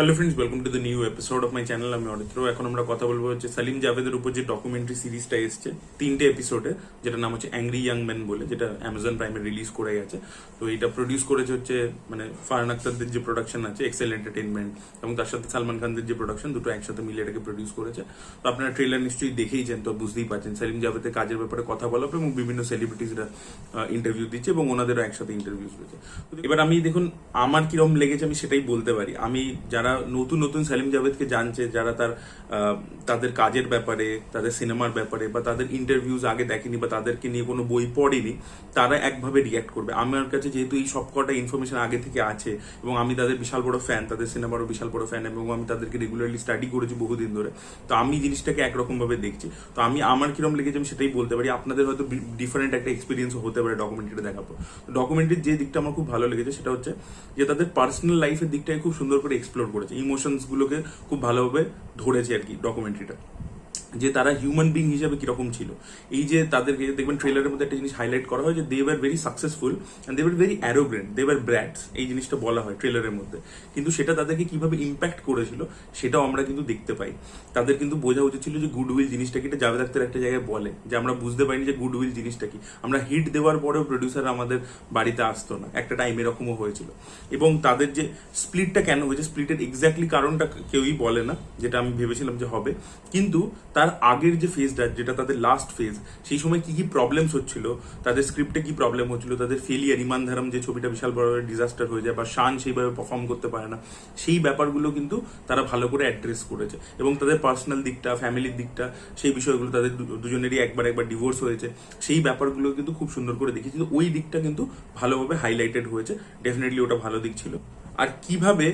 Hello friends, welcome to the new episode of my channel. আমি অরিত্র। এখন আমরা কথা বলবো হচ্ছে সালিম জাভেদের উপর যে ডকুমেন্টারি সিরিজটা এসছে 3টে এপিসোডে, যেটা নাম হচ্ছে অ্যাংরি ইয়াং ম্যান বলে, যেটা অ্যামাজন প্রাইমে রিলিজ করে গেছে। তো এটা প্রডিউস করেছে হচ্ছে মানে ফারহান আখতারদের যে প্রোডাকশন আছে এক্সেল এন্টারটেনমেন্ট, এবং তার সাথে সালমান খানদের যে প্রোডাকশন, দুটো একসাথে মিলে এটাকে প্রডিউস করেছে। তো আপনারা ট্রেলার নিশ্চয়ই দেখেইছেন, তো বুঝতেই পারছেন সালিম জাভেদের কাজের ব্যাপারে কথা বলা হবে এবং বিভিন্ন সেলিব্রিটিসরা ইন্টারভিউ দিচ্ছে এবং ওনাদেরও একসাথে ইন্টারভিউস রয়েছে। এবার আমি দেখুন আমার কিরম লেগেছে আমি সেটাই বলতে পারি। আমি যারা নতুন নতুন সালিম জাভেদকে জানছে, যারা তাদের কাজের ব্যাপারে, তাদের সিনেমার ব্যাপারে বা তাদের ইন্টারভিউজ আগে দেখেনি বা তাদেরকে নিয়ে কোনো বই পড়েনি, তারা একভাবে রিয়াক্ট করবে। আমার কাছে যেহেতু এই সব কটা ইনফরমেশন আগে থেকে আছে এবং আমি তাদের বিশাল বড় ফ্যান, তাদের সিনেমারও বিশাল বড় ফ্যান, এবং আমি তাদেরকে রেগুলারলি স্টাডি করেছি বহুদিন ধরে, তো আমি জিনিসটাকে একরকম ভাবে দেখছি। তো আমি আমার কিরম লেগেছে আমি সেটাই বলতে পারি। আপনাদের হয়তো ডিফারেন্ট একটা এক্সপিরিয়েন্স হতে পারে ডকুমেন্টারি দেখার পর। ডকুমেন্টারির যে দিকটা আমার খুব ভালো লেগেছে সেটা হচ্ছে যে তাদের পার্সোনাল লাইফের দিকটাকে খুব সুন্দর করে এক্সপ্লোর করেছে, ইমোশনস গুলোকে খুব ভালোভাবে ধরেছে আর কি ডকুমেন্টারিটা, যে তারা হিউম্যান বিং হিসেবে কিরকম ছিল। এই যে তাদেরকে দেখবেন ট্রেলারের মধ্যে একটা জিনিস হাইলাইট করা হয় যে they were very successful and they were very arrogant, they were brats, এই জিনিসটা বলা হয় ট্রেলারের মধ্যে। কিন্তু সেটা তাদেরকে কিভাবে ইম্প্যাক্ট করেছিল সেটাও আমরা কিন্তু দেখতে পাই। তাদের কিন্তু বোঝা উচিত ছিল যে গুডউইল জিনিসটা কি, এটা জাভেদ আখতার একটা জায়গায় বলে যে আমরা বুঝতে পারিনি যে গুডউইল জিনিসটা কি। আমরা হিট দেওয়ার পরেও প্রডিউসার আমাদের বাড়িতে আসতো না, একটা টাইম এরকমও হয়েছিল। এবং তাদের যে স্প্লিটটা কেন হয়েছে, স্প্লিটের এক্স্যাক্টলি কারণটা কেউই বলে না, যেটা আমি ভেবেছিলাম যে হবে। কিন্তু তার আগের যে ফেজটা, যেটা তাদের লাস্ট ফেজ, সেই সময় কি কি প্রবলেমস হচ্ছিল, তাদের স্ক্রিপ্টে কি প্রবলেম হচ্ছিল, তাদের ফেলিয়ার, ইমান ধারাম যে ছবিটা বিশাল বড় ডিজাস্টার হয়ে যায় বা শান সেইভাবে পারফর্ম করতে পারে না, সেই ব্যাপারগুলো কিন্তু তারা ভালো করে অ্যাড্রেস করেছে। এবং তাদের পার্সোনাল দিকটা, ফ্যামিলির দিকটা, সেই বিষয়গুলো, তাদের দুজনেরই একবার ডিভোর্স হয়েছে, সেই ব্যাপারগুলো কিন্তু খুব সুন্দর করে দেখিয়েছে। ওই দিকটা কিন্তু ভালোভাবে হাইলাইটেড হয়েছে, ডেফিনেটলি ওটা ভালো দিক ছিল। আর কিভাবে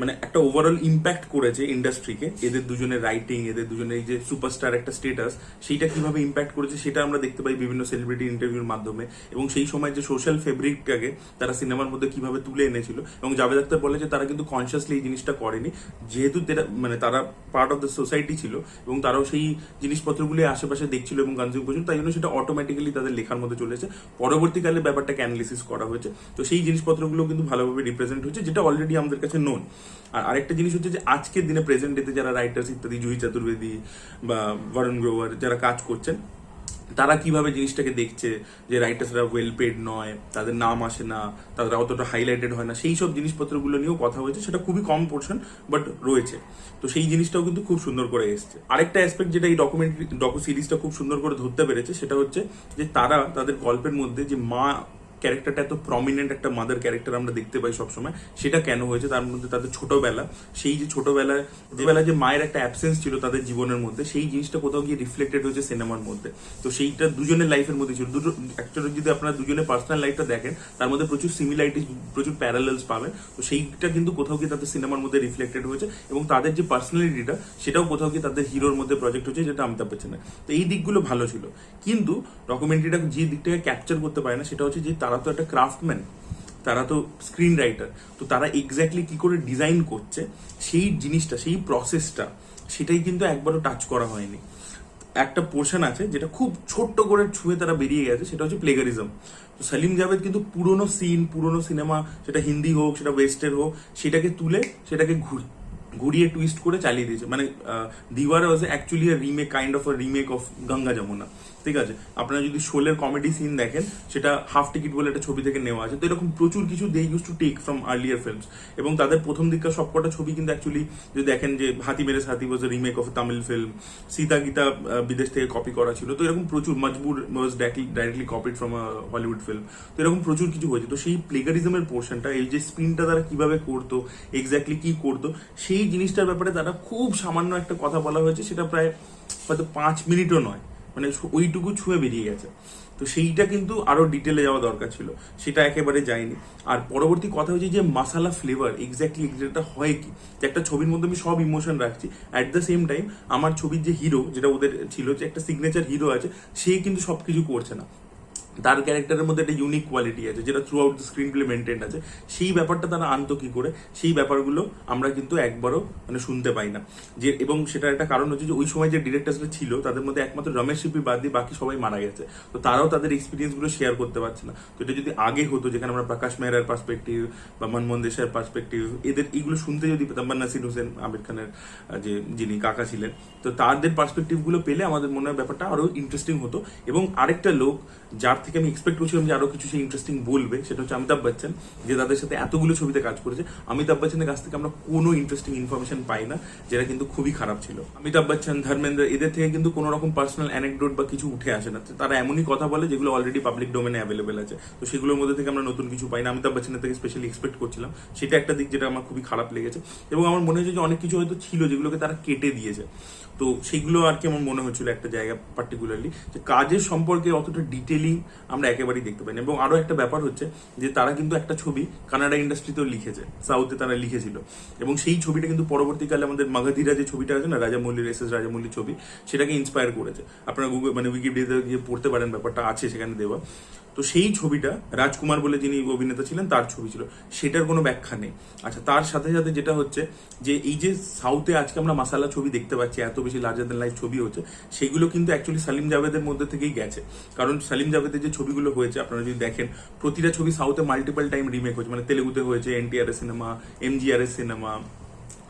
মানে একটা ওভারঅল ইম্প্যাক্ট করেছে ইন্ডাস্ট্রিকে এদের দুজনের রাইটিং, এদের দুজনের এই যে সুপারস্টার একটা স্টেটাস, সেইটা কিভাবে ইম্প্যাক্ট করেছে সেটা আমরা দেখতে পাই বিভিন্ন সেলিব্রিটি ইন্টারভিউর মাধ্যমে। এবং সেই সময় যে সোশ্যাল ফেব্রিকটাকে তারা সিনেমার মধ্যে কিভাবে তুলে এনেছিল। এবং জাভেদ আখতার বলে যে তারা কিন্তু কনসিয়াসলি এই জিনিসটা করেনি, যেহেতু মানে তারা পার্ট অফ দ্য সোসাইটি ছিল এবং তারাও সেই জিনিসপত্রগুলি আশেপাশে দেখছিল এবং কনজিউম করছিল, তাই জন্য সেটা অটোমেটিক্যালি তাদের লেখার মধ্যে চলেছে। পরবর্তীকালে ব্যাপারটাকে অ্যানালিসিস করা হয়েছে, তো সেই জিনিসপত্রগুলো কিন্তু ভালোভাবে রিপ্রেজেন্ট হয়েছে, যেটা অলরেডি আমাদের কাছে নোন। আর আরেকটা জিনিস হচ্ছে যে আজকের দিনে প্রেজেন্ট ডেতে যারা রাইটার্স ইত্যাদি, জুহি চতুর্বেদী বা বরুণ গ্রোভার যারা কাজ করছেন, তারা কিভাবে জিনিসটাকে দেখছে যে রাইটার্সরা ওয়েল পেড নয়, তাদের নাম আসে না, তারা অতটা হাইলাইটেড হয় না, সেই সব জিনিসপত্রগুলো নিয়েও কথা হয়েছে। সেটা খুবই কম পোর্শন বাট রয়েছে, তো সেই জিনিসটাও কিন্তু খুব সুন্দর করে এসছে। আরেকটা অ্যাসপেক্ট যেটা এই ডকু সিরিজটা খুব সুন্দর করে ধরতে পেরেছে সেটা হচ্ছে যে তারা তাদের গল্পের মধ্যে যে মা ক্যারেক্টারটা এত প্রমিনেন্ট একটা মাদার ক্যারেক্টার আমরা দেখতে পাই সবসময়, সেটা কেন হয়েছে, তার মধ্যে তাদের ছোটবেলা, সেই যে ছোটবেলায় যে মায়ের একটা অ্যাবসেন্স ছিল তাদের জীবনের মধ্যে, সেই জিনিসটা কোথাও গিয়ে রিফ্লেক্টেড হয়েছে সিনেমার মধ্যে। তো সেইটা দুজনের লাইফের মধ্যে ছিল। অ্যাকচুয়ালি যদি আপনারা দুজনের পার্সোনাল লাইফটা দেখেন, তার মধ্যে প্রচুর সিমিলারিটিস, প্রচুর প্যারালেলস পাবেন। তো সেইটা কিন্তু কোথাও গিয়ে তাদের সিনেমার মধ্যে রিফ্লেক্টেড হয়েছে এবং তাদের যে পার্সোনালিটিটা সেটাও কোথাও গিয়ে তাদের হিরোর মধ্যে প্রজেক্ট হচ্ছে, যেটা অমিতাভ বচ্চনের। তো এই দিকগুলো ভালো ছিল। কিন্তু ডকুমেন্টারিটা যে দিকটাকে ক্যাপচার করতে পারে না সেটা হচ্ছে যে তারা তো একটা ক্রাফটম্যান, তারা তো স্ক্রিন রাইটার, তো তারা এক্স্যাক্টলি কি করে ডিজাইন করছে সেই জিনিসটা, সেই প্রসেসটা, সেটাই কিন্তু একবারও টাচ করা হয়নি। একটা পোর্শন আছে যেটা খুব ছোট্ট করে ছুঁয়ে তারা বেরিয়ে গেছে, সেটা হচ্ছে প্লেগারিজম। তো সালিম জাভেদ কিন্তু পুরোনো সিন, পুরোনো সিনেমা, সেটা হিন্দি হোক, সেটা ওয়েস্টের হোক, সেটাকে তুলে সেটাকে ঘুরিয়ে টুইস্ট করে চালিয়ে দিয়েছে। মানে Deewar was actually remake, kind of remake of Ganga Jamuna. ঠিক আছে, আপনারা যদি শোলের কমেডি সিন দেখেন, সেটা হাফ টিকিট বলে একটা ছবি থেকে নেওয়া আছে। তো এরকম প্রচুর কিছু they used to take from earlier films. এবং তাদের প্রথম দিককার সবকটা ছবি কিন্তু অ্যাকচুয়ালি যদি দেখেন, যে Haathi Mere Saathi was a remake of Tamil film, Seeta Geeta বিদেশ থেকে কপি করা ছিল। তো এরকম প্রচুর, Majboor was directly copied from a Hollywood film. তো এরকম প্রচুর কিছু হয়েছে। তো সেই প্লেগারিজমের পোর্শনটা, এই যে স্পিনটা তারা কিভাবে করতো, এক্স্যাক্টলি কি করতো, সেই জিনিসটার ব্যাপারে তারা খুব সামান্য একটা কথা বলা হয়েছে, সেটা প্রায় হয়তো 5 মিনিটও নয়, মানে ওইটুকু ছুঁয়ে বেরিয়ে গেছে। তো সেইটা কিন্তু আরো ডিটেলে যাওয়া দরকার ছিল, সেটা একেবারে যায়নি। আর পরবর্তী কথা হচ্ছে যে মাসালা ফ্লেভার এক্স্যাক্টলি যেটা হয় কি, যে একটা ছবির মধ্যে আমি সব ইমোশন রাখছি, অ্যাট দ্য সেম টাইম আমার ছবির যে হিরো, যেটা ওদের ছিল, যে একটা সিগনেচার হিরো আছে, সে কিন্তু সবকিছু করছে না। তার ক্যারেক্টারের মধ্যে একটা ইউনিক কোয়ালিটি আছে যেটা through out the screen play maintain আছে। সেই ব্যাপারটা তারা আনতো কি করে, সেই ব্যাপারগুলো আমরা কিন্তু একবারও মানে শুনতে পাই না। যে এবং সেটার একটা কারণ হচ্ছে যে ওই সময় যে ডিরেক্টরসরা ছিল তাদের মধ্যে একমাত্র রমেশ শিল্পী বাদ দিয়ে বাকি সবাই মারা গেছে। তো তারাও তাদের এক্সপিরিয়েন্সগুলো শেয়ার করতে পারছে না। তো এটা যদি আগে হতো, যেখানে আমরা প্রকাশ মেহরার পার্সপেক্টিভ বা মনমোহন দেশাইয়ের পার্সপেক্টিভ এগুলো শুনতে যদি পেতাম, বা নাসির হোসেন আমির খানের যে যিনি কাকা ছিলেন, তো তাদের পার্সপেক্টিভগুলো পেলে আমাদের মনে হয় ব্যাপারটা আরো ইন্টারেস্টিং হতো। এবং আরেকটা লোক যার থেকে আমি এক্সপেক্ট করছিলাম যে আরো কিছু সে ইন্টারেস্টিং বলবে, সেটা হচ্ছে অমিতাভ বচ্চন, যে তাদের সাথে এতগুলো ছবিতে কাজ করেছে। অমিতাভ বচ্চনের কাছ থেকে আমরা কোনো ইন্টারেস্টিং ইনফরমেশন পাই না, যেটা কিন্তু খুবই খারাপ ছিল। অমিতাভ বচ্চন, ধর্মেন্দ্র, এদের থেকে কিন্তু কোনো রকম পার্সোনাল অ্যানেকডোট বা কিছু উঠে আসে না। তারা এমনই কথা বলে যেগুলো অলরেডি পাবলিক ডোমেনে অ্যাভেলেবেল আছে। তো সেগুলোর মধ্যে থেকে আমরা নতুন কিছু পাই না। অমিতাভ বচ্চনের থেকে স্পেশালি এক্সপেক্ট করছিলাম, সেটা একটা দিক যেটা আমার খুবই খারাপ লেগেছে। এবং আমার মনে হয়েছে যে অনেক কিছু হয়তো ছিল যেগুলোকে তারা কেটে দিয়েছে। তো সেগুলো আর কি আমার মনে হচ্ছিল একটা জায়গা পার্টিকুলারলি, যে কাজের সম্পর্কে অতটা ডিটেলিং আমরা একেবারেই দেখতে পাই না। এবং আরো একটা ব্যাপার হচ্ছে যে তারা কিন্তু একটা ছবি কানাডা ইন্ডাস্ট্রিতেও লিখেছে, সাউথে তারা লিখেছিল, এবং সেই ছবিটা কিন্তু পরবর্তীকালে আমাদের মাগাধীরা যে ছবিটা আছে না, রাজামৌলির এস এস রাজামৌলির ছবি, সেটাকে ইন্সপায়ার করেছে। আপনারা গুগল মানে উইকিপিডিয়াতে গিয়ে পড়তে পারেন, ব্যাপারটা আছে সেখানে দেওয়া। তো সেই ছবিটা রাজকুমার বলে যিনি অভিনেতা ছিলেন তার ছবি ছিল, সেটার কোনো ব্যাখ্যা নেই। আচ্ছা, তার সাথে সাথে যেটা হচ্ছে যে এই যে সাউথে আজকে আমরা মাসালা ছবি দেখতে পাচ্ছি, এত বেশি লার্জার দ্যান লাইফ ছবি হচ্ছে, সেগুলো কিন্তু অ্যাকচুয়ালি সালিম জাভেদের মধ্যে থেকেই গেছে। কারণ সালিম জাভেদের যে ছবিগুলো হয়েছে আপনারা যদি দেখেন, প্রতিটা ছবি সাউথে মাল্টিপল টাইম রিমেক হয়েছে। মানে তেলেগুতে হয়েছে এনটিআর এর সিনেমা, এমজিআর এর সিনেমা,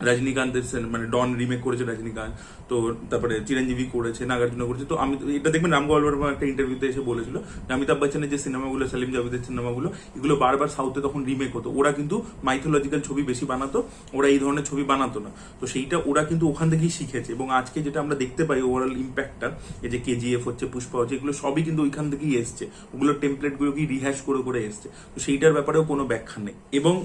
রজনীকান্তের মানে ডন রিমেক করেছে রজনীকান্ত, তো তারপরে চিরঞ্জীবী করেছে, নাগার্জুনা করেছে। তো আমি এটা দেখবেন রাম গোপাল বর্মা একটা ইন্টারভিউতে এসে বলেছিল যে অমিতাভ বচ্চনের যে সিনেমাগুলো, সালিম জাভেদের সিনেমাগুলো, এগুলো বারবার সাউথে তখন রিমেক হতো। ওরা কিন্তু মাইথোলজিক্যাল ছবি বেশি বানাতো, ওরা এই ধরনের ছবি বানাতো না। তো সেইটা ওরা কিন্তু ওখান থেকেই শিখেছে। এবং আজকে যেটা আমরা দেখতে পাই ওভারঅল ইম্প্যাক্টটা, এই যে কেজিএফ হচ্ছে, পুষ্পা হচ্ছে, এগুলো সবই কিন্তু ওইখান থেকেই এসছে। ওগুলোর টেমপ্লেটগুলোকে রিহ্যাশ করে করে এসছে। তো সেইটার ব্যাপারেও কোনো ব্যাখ্যা নেই। এবং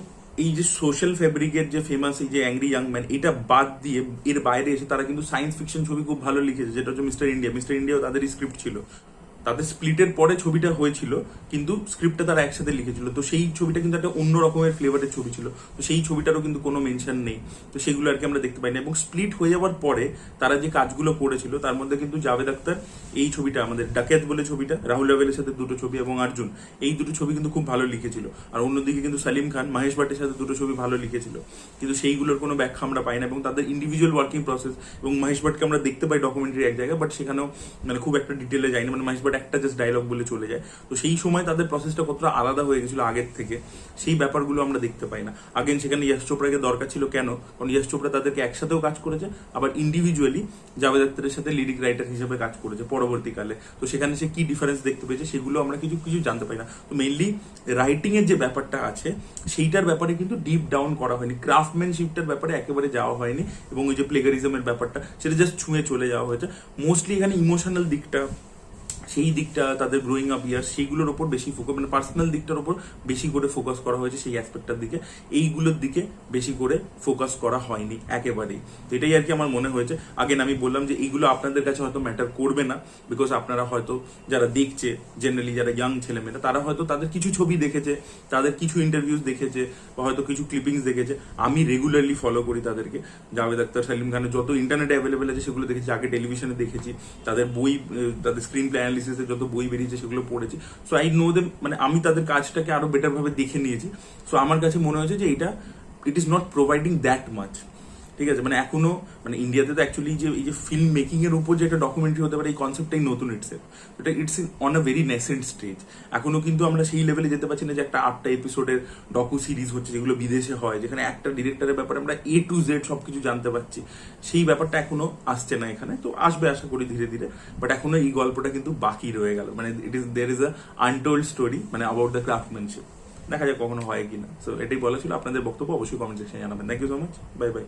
এই যে সোশ্যাল ফেব্রিকের যে ফেমাস এই যে অ্যাংরি ইয়াং ম্যান, এটা বাদ দিয়ে এর বাইরে এসে তারা কিন্তু সায়েন্স ফিকশন ছবি খুব ভালো লিখেছে, যেটা হচ্ছে মিস্টার ইন্ডিয়া। মিস্টার ইন্ডিয়াও তাদেরই স্ক্রিপ্ট ছিল, তাদের স্প্লিটের পরে ছবিটা হয়েছিল, কিন্তু স্ক্রিপ্টটা তারা একসাথে লিখেছিল। তো সেই ছবিটা কিন্তু একটা অন্য রকমের ফ্লেভারের ছবি ছিল। তো সেই ছবিটারও কিন্তু কোনো মেনশন নেই। তো সেগুলো আর কি আমরা দেখতে পাই না। এবং স্প্লিট হয়ে যাওয়ার পরে তারা যে কাজগুলো করেছিল, তার মধ্যে কিন্তু জাভেদ আখতার এই ছবিটা, আমাদের ডাকাত বলে ছবিটা, রাহুল রাভেলের সাথে দুটো ছবি, এবং অর্জুন, এই দুটো ছবি কিন্তু খুব ভালো লিখেছিল। আর অন্যদিকে কিন্তু সালিম খান মহেশ ভাটের সাথে দুটো ছবি ভালো লিখেছিল, কিন্তু সেইগুলোর কোনো ব্যাখ্যা আমরা পাই না। এবং তাদের ইন্ডিভিজুয়াল ওয়ার্কিং প্রসেস, এবং মহেশ ভাটকে আমরা দেখতে পাই ডকুমেন্টারি এক জায়গায়, বাট সেখানেও মানে খুব একটা ডিটেলে যায়নি। মানে মহেশ ভাট একটা জাস্ট ডায়লগ বলে চলে যায়। তো সেই সময় তাদের প্রসেসটা কতটা আলাদা হয়ে গেছিল আগের থেকে, সেই ব্যাপারগুলো আমরা দেখতে পাই না। আগেন সেখানে ইয়াশ চোপড়াকে দরকার ছিল কেন? কারণ ইয়াশ চোপড়া তাদেরকে একসাথেও কাজ করেছে, আবার ইন্ডিভিজুয়ালি জাভেদ আখতারের সাথে লিরিক রাইটার হিসেবে কাজ করেছে পরবর্তীকালে। তো সেখানে সে কি ডিফারেন্স দেখতে পেয়েছে সেগুলো আমরা কিছু কিছু জানতে পাই না। তো মেইনলি রাইটিং এর যে ব্যাপারটা আছে সেইটার ব্যাপারে কিন্তু ডিপ ডাউন করা হয়নি, ক্রাফটম্যানশিপটার ব্যাপারে একেবারে যাওয়া হয়নি, এবং ওই যে প্লেগারিজমের ব্যাপারটা সেটা জাস্ট ছুঁয়ে চলে যাওয়া হয়েছে। মোস্টলি এখানে ইমোশনাল দিকটা, সেই দিকটা, তাদের গ্রোয়িং আপ ইয়ার, সেইগুলোর উপর বেশি ফোকাস, মানে পার্সোনাল দিকটার উপর বেশি করে ফোকাস করা হয়েছে, সেই অ্যাসপেক্টটার দিকে, এইগুলোর দিকে বেশি করে ফোকাস করা হয়নি একেবারেই। তো এটাই আর কি আমার মনে হয়েছে। আগেন আমি বললাম যে এইগুলো আপনাদের কাছে হয়তো ম্যাটার করবে না, বিকজ আপনারা হয়তো যারা দেখছে, জেনারেলি যারা ইয়াং ছেলেমেয়েরা, তারা হয়তো তাদের কিছু ছবি দেখেছে, তাদের কিছু ইন্টারভিউজ দেখেছে, বা হয়তো কিছু ক্লিপিংস দেখেছে। আমি রেগুলারলি ফলো করি তাদেরকে, জাভেদ আখতার, সালিম খানের যত ইন্টারনেটে অ্যাভেলেবেল আছে সেগুলো দেখেছি, আগে টেলিভিশনে দেখেছি, তাদের বই, তাদের স্ক্রিন প্লে অ্যানালিসিসের যত বই বেরিয়েছে সেগুলো পড়েছি। সো আই নো দেম, মানে আমি তাদের কাজটাকে আরো বেটার ভাবে দেখে নিয়েছি। সো আমার কাছে মনে হয়েছে যে এটা it is not providing that much. ঠিক আছে, মানে এখনো মানে ইন্ডিয়াতে তো অ্যাকচুয়ালি যে এই যে ফিল্ম মেকিং এর উপর যে একটা ডকুমেন্টারি হতে পারে, এই কনসেপ্টটাই নতুন। এটা it's on a very nascent stage. এখনো কিন্তু আমরা সেই লেভেলে যেতে পারছি না যে একটা 8টা এপিসোডের ডকু সিরিজ হচ্ছে, যেগুলো বিদেশে হয়, যেখানে একটা ডিরেক্টরের ব্যাপারে আমরা A to Z সবকিছু জানতে পারছি। সেই ব্যাপারটা এখনো আসছে না এখানে। তো আসবে আশা করি ধীরে ধীরে, বাট এখনো এই গল্পটা কিন্তু বাকি রয়ে গেল। মানে there is a untold story, মানে অ্যাবাউট দ্য ক্রাফটম্যানশিপ। দেখা যাক কখনো হয় কিনা। সো এটাই বলা ছিল। আপনাদের বক্তব্য অবশ্যই কমেন্ট সেকশনে জানাবেন। Thank you so much, bye by.